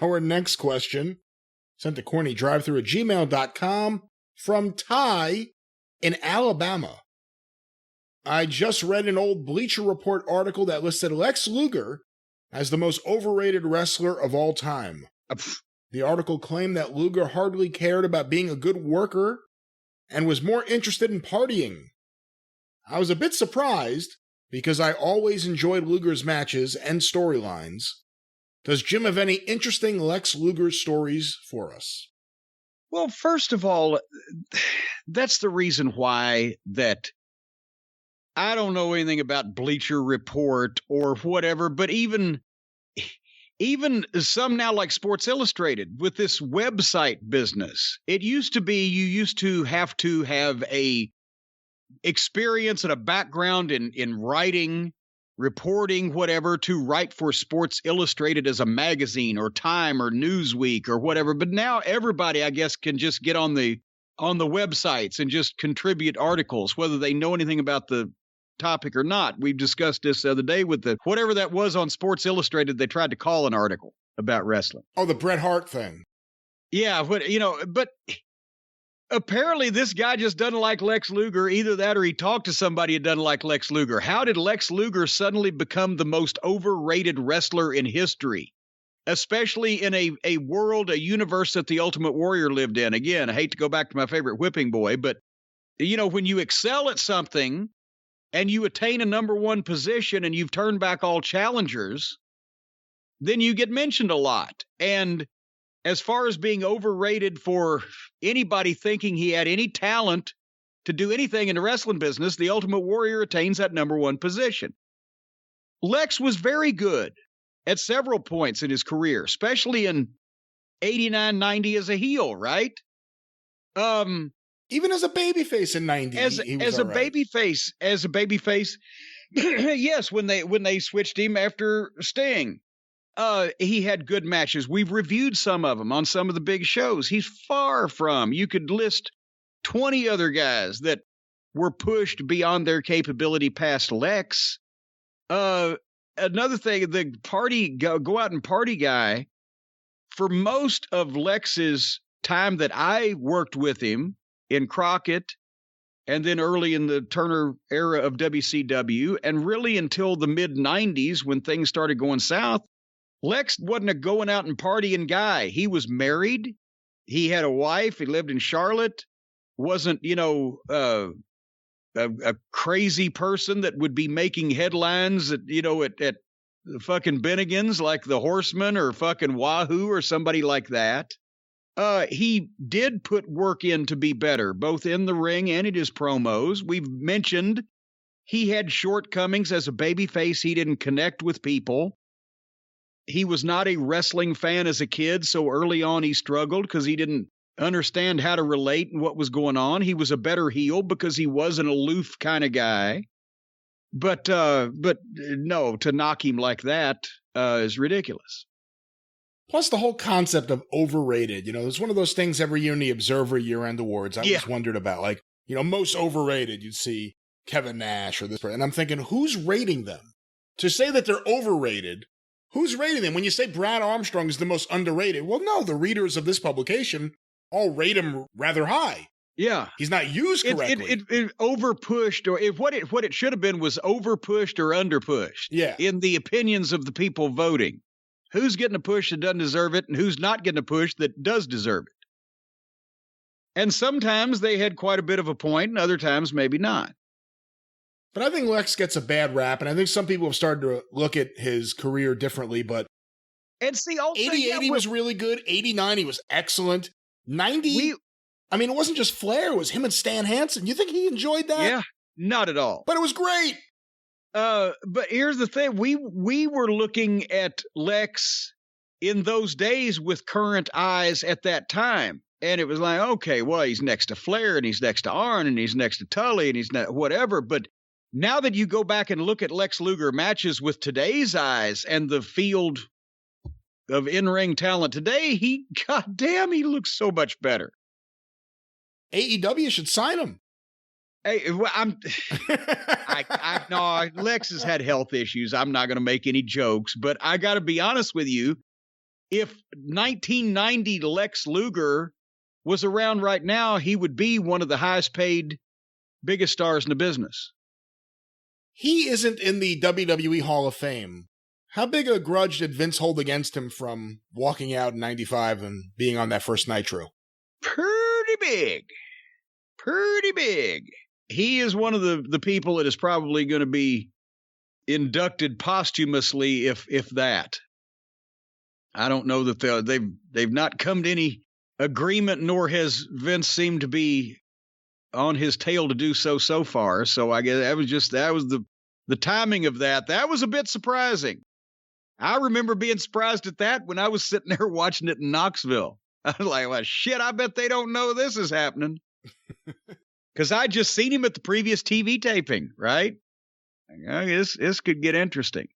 Our next question, sent to CornyDriveThru@gmail.com from Ty in Alabama. I just read an old Bleacher Report article that listed Lex Luger as the most overrated wrestler of all time. The article claimed that Luger hardly cared about being a good worker and was more interested in partying. I was a bit surprised because I always enjoyed Luger's matches and storylines. Does Jim have any interesting Lex Luger stories for us? Well, first of all, that's the reason why that I don't know anything about Bleacher Report or whatever, but even some now like Sports Illustrated with this website business, it used to be you used to have a experience and a background in writing, reporting, whatever, to write for Sports Illustrated as a magazine or Time or Newsweek or whatever. But now everybody, I guess, can just get on the websites and just contribute articles, whether they know anything about the topic or not. We've discussed this the other day with whatever that was on Sports Illustrated. They tried to call an article about wrestling. Oh, the Bret Hart thing. Yeah, but apparently this guy just doesn't like Lex Luger. Either that or he talked to somebody who doesn't like Lex Luger. How did Lex Luger suddenly become the most overrated wrestler in history, especially in a world, a universe that the Ultimate Warrior lived in? Again, I hate to go back to my favorite whipping boy, but when you excel at something and you attain a number one position and you've turned back all challengers, then you get mentioned a lot. And as far as being overrated for anybody thinking he had any talent to do anything in the wrestling business, the Ultimate Warrior attains that number one position. Lex was very good at several points in his career, especially in 89, 90 as a heel, right? Even as a babyface in 90, as a babyface, yes, when they switched him after Sting. He had good matches. We've reviewed some of them on some of the big shows. He's far from. You could list 20 other guys that were pushed beyond their capability past Lex. Another thing, the go out and party guy, for most of Lex's time that I worked with him in Crockett, and then early in the Turner era of WCW, and really until the mid-90s when things started going south, Lex wasn't a going out and partying guy. He was married. He had a wife. He lived in Charlotte. Wasn't, a crazy person that would be making headlines at the fucking Bennigan's like the Horseman or fucking Wahoo or somebody like that. He did put work in to be better, both in the ring and in his promos. We've mentioned he had shortcomings as a babyface. He didn't connect with people. He was not a wrestling fan as a kid, so early on he struggled because he didn't understand how to relate and what was going on. He was a better heel because he was an aloof kind of guy. But no, to knock him like that is ridiculous. Plus the whole concept of overrated. It's one of those things every year in the Observer year-end awards I always wondered about. Like, most overrated, you'd see Kevin Nash or this person. And I'm thinking, who's rating them? To say that they're overrated, who's rating them? When you say Brad Armstrong is the most underrated, well, no, the readers of this publication all rate him rather high. Yeah. He's not used correctly. It overpushed, or what it should have been was overpushed or underpushed. Yeah. In the opinions of the people voting. Who's getting a push that doesn't deserve it, and who's not getting a push that does deserve it. And sometimes they had quite a bit of a point, and other times maybe not. But I think Lex gets a bad rap, and I think some people have started to look at his career differently, but and see, also, 88 he was really good. 89 he was excellent. 90, it wasn't just Flair, it was him and Stan Hansen. You think he enjoyed that? Yeah, not at all. But it was great. But here's the thing. We were looking at Lex in those days with current eyes at that time. And it was like, okay, well, he's next to Flair and he's next to Arn and he's next to Tully and he's whatever. But now that you go back and look at Lex Luger matches with today's eyes and the field of in-ring talent today, goddamn, he looks so much better. AEW should sign him. Hey, well, no, Lex has had health issues. I'm not going to make any jokes, but I got to be honest with you. if 1990 Lex Luger was around right now, he would be one of the highest paid, biggest stars in the business. He isn't in the WWE Hall of Fame. How big a grudge did Vince hold against him from walking out in 95 and being on that first Nitro? Pretty big. Pretty big. He is one of the people that is probably going to be inducted posthumously, if that. I don't know that they've not come to any agreement, nor has Vince seemed to be on his tail to do so far. So I guess that was the timing of that. That was a bit surprising. I remember being surprised at that when I was sitting there watching it in Knoxville. I was like, well, shit, I bet they don't know this is happening. Because I just seen him at the previous TV taping, right? This could get interesting.